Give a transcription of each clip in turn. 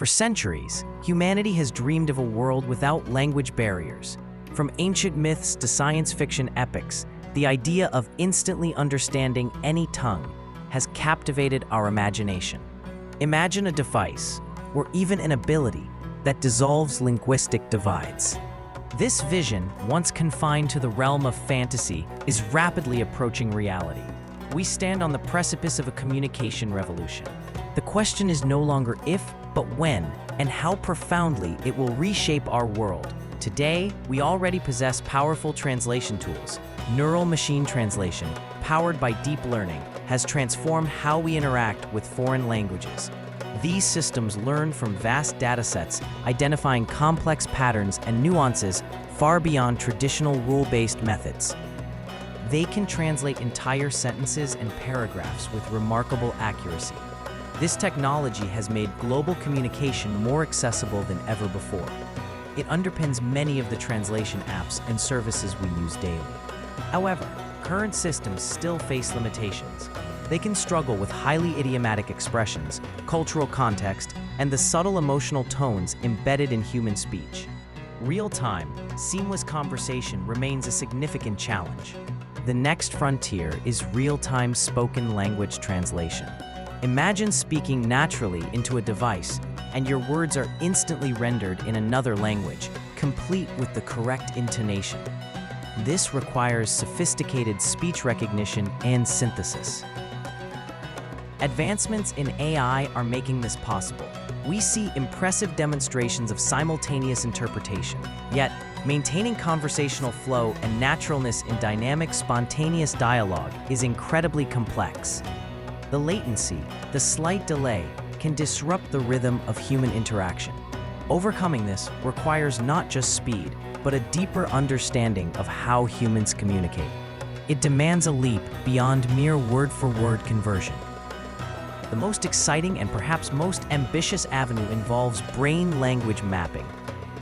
For centuries, humanity has dreamed of a world without language barriers. From ancient myths to science fiction epics, the idea of instantly understanding any tongue has captivated our imagination. Imagine a device, or even an ability, that dissolves linguistic divides. This vision, once confined to the realm of fantasy, is rapidly approaching reality. We stand on the precipice of a communication revolution. The question is no longer if, but when, and how profoundly it will reshape our world. Today, we already possess powerful translation tools. Neural machine translation, powered by deep learning, has transformed how we interact with foreign languages. These systems learn from vast datasets, identifying complex patterns and nuances far beyond traditional rule-based methods. They can translate entire sentences and paragraphs with remarkable accuracy. This technology has made global communication more accessible than ever before. It underpins many of the translation apps and services we use daily. However, current systems still face limitations. They can struggle with highly idiomatic expressions, cultural context, and the subtle emotional tones embedded in human speech. Real-time, seamless conversation remains a significant challenge. The next frontier is real-time spoken language translation. Imagine speaking naturally into a device, and your words are instantly rendered in another language, complete with the correct intonation. This requires sophisticated speech recognition and synthesis. Advancements in AI are making this possible. We see impressive demonstrations of simultaneous interpretation. Yet, maintaining conversational flow and naturalness in dynamic, spontaneous dialogue is incredibly complex. The latency, the slight delay, can disrupt the rhythm of human interaction. Overcoming this requires not just speed, but a deeper understanding of how humans communicate. It demands a leap beyond mere word-for-word conversion. The most exciting and perhaps most ambitious avenue involves brain-language mapping.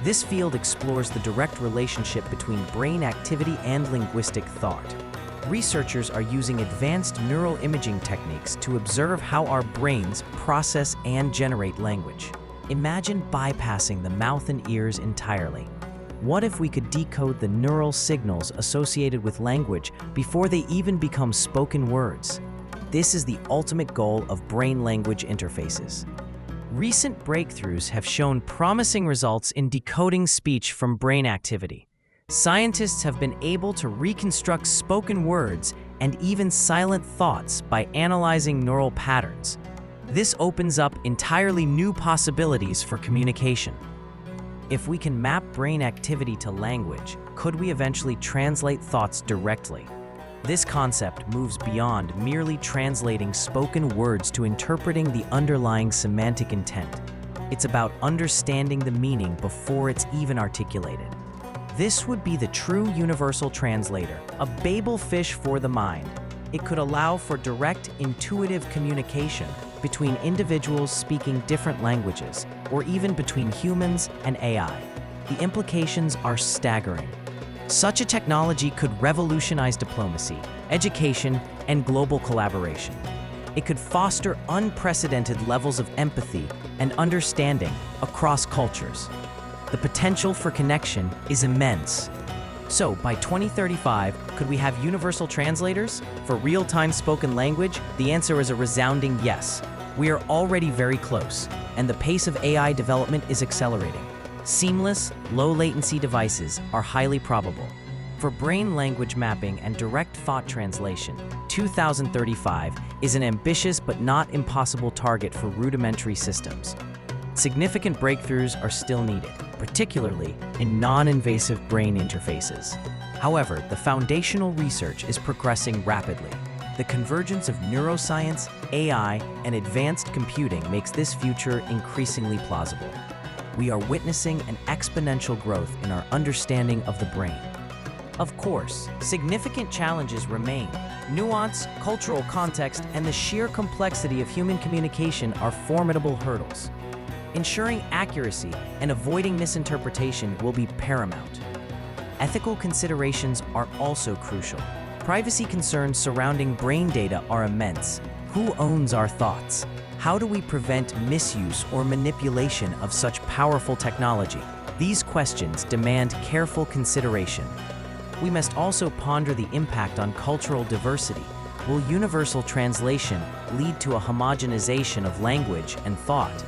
This field explores the direct relationship between brain activity and linguistic thought. Researchers are using advanced neural imaging techniques to observe how our brains process and generate language. Imagine bypassing the mouth and ears entirely. What if we could decode the neural signals associated with language before they even become spoken words? This is the ultimate goal of brain-language interfaces. Recent breakthroughs have shown promising results in decoding speech from brain activity. Scientists have been able to reconstruct spoken words and even silent thoughts by analyzing neural patterns. This opens up entirely new possibilities for communication. If we can map brain activity to language, could we eventually translate thoughts directly? This concept moves beyond merely translating spoken words to interpreting the underlying semantic intent. It's about understanding the meaning before it's even articulated. This would be the true universal translator, a Babel fish for the mind. It could allow for direct, intuitive communication between individuals speaking different languages, or even between humans and AI. The implications are staggering. Such a technology could revolutionize diplomacy, education, and global collaboration. It could foster unprecedented levels of empathy and understanding across cultures. The potential for connection is immense. So, by 2035, could we have universal translators? For real-time spoken language, the answer is a resounding yes. We are already very close, and the pace of AI development is accelerating. Seamless, low-latency devices are highly probable. For brain-language mapping and direct thought translation, 2035 is an ambitious but not impossible target for rudimentary systems. Significant breakthroughs are still needed, particularly in non-invasive brain interfaces. However, the foundational research is progressing rapidly. The convergence of neuroscience, AI, and advanced computing makes this future increasingly plausible. We are witnessing an exponential growth in our understanding of the brain. Of course, significant challenges remain. Nuance, cultural context, and the sheer complexity of human communication are formidable hurdles. Ensuring accuracy and avoiding misinterpretation will be paramount. Ethical considerations are also crucial. Privacy concerns surrounding brain data are immense. Who owns our thoughts? How do we prevent misuse or manipulation of such powerful technology? These questions demand careful consideration. We must also ponder the impact on cultural diversity. Will universal translation lead to a homogenization of language and thought?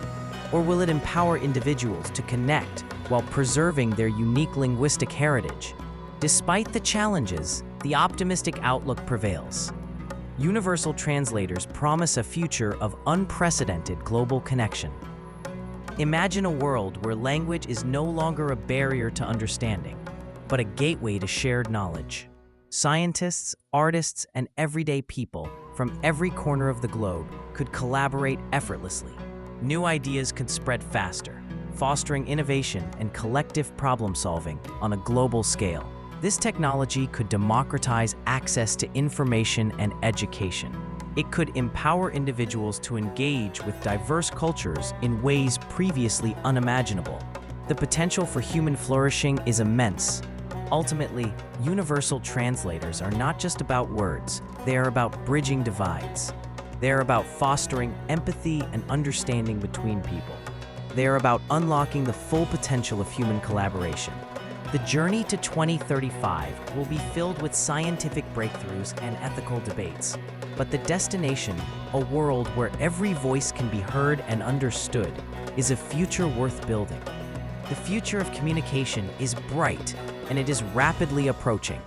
Or will it empower individuals to connect while preserving their unique linguistic heritage? Despite the challenges, the optimistic outlook prevails. Universal translators promise a future of unprecedented global connection. Imagine a world where language is no longer a barrier to understanding, but a gateway to shared knowledge. Scientists, artists, and everyday people from every corner of the globe could collaborate effortlessly. New ideas could spread faster, fostering innovation and collective problem-solving on a global scale. This technology could democratize access to information and education. It could empower individuals to engage with diverse cultures in ways previously unimaginable. The potential for human flourishing is immense. Ultimately, universal translators are not just about words, they are about bridging divides. They are about fostering empathy and understanding between people. They are about unlocking the full potential of human collaboration. The journey to 2035 will be filled with scientific breakthroughs and ethical debates. But the destination, a world where every voice can be heard and understood, is a future worth building. The future of communication is bright, and it is rapidly approaching.